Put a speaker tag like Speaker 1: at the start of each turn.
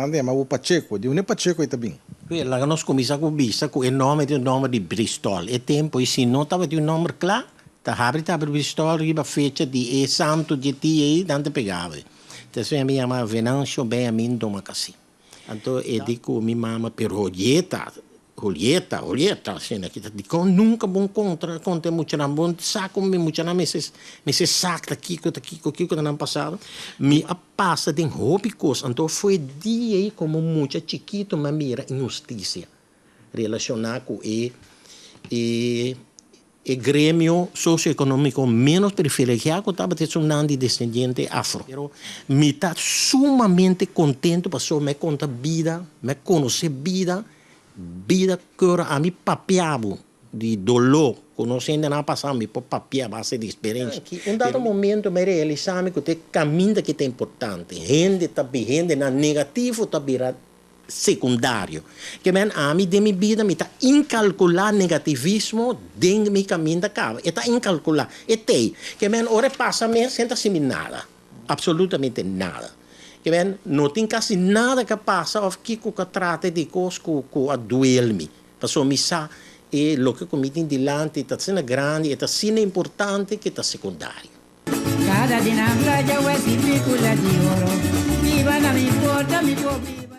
Speaker 1: Nande ma o Pacheco, di un Pacheco também.
Speaker 2: Lá nós começamos com bisa, com o nome de Bristol. E tempo, e se não estava de um nome claro, tá Bristol, riba fecha de santo de ti aí, tanto pegava. Então, se me chama Venancio Benjamin Domacassi. Então, eu digo, minha mama, per Julieta, assim, que digo, nunca bom contra muito na bom saco, muito na me se saca aqui, que não passado, me passa de hobby então foi dia aí como muito chiquito, mas mira injustiça relacionar com e grêmio socioeconômico menos privilegiado que estava tendo de descendente afro. Me está sumamente contente para me contar vida, me conhecer vida que a mim papiavo de dolor, conhecendo na passada, me papiava base de experiência. Um dado momento, me realizava que o caminho que é importante, gente está gente na negativo está virando secundário. Que men a mim de minha vida me está incalcular negativismo dentro meu caminho da casa. Está incalcular. E tem que men ora passa me senta assim nada, absolutamente nada. Que men não tem quase nada que passa ou que trata de coisas que adoelme. Passou me sa e lo que comitem dilante está sendo grande, está sendo importante que está secundário.
Speaker 3: Cada dia na playa, o esse de ouro, viva na minha porta, me pobre.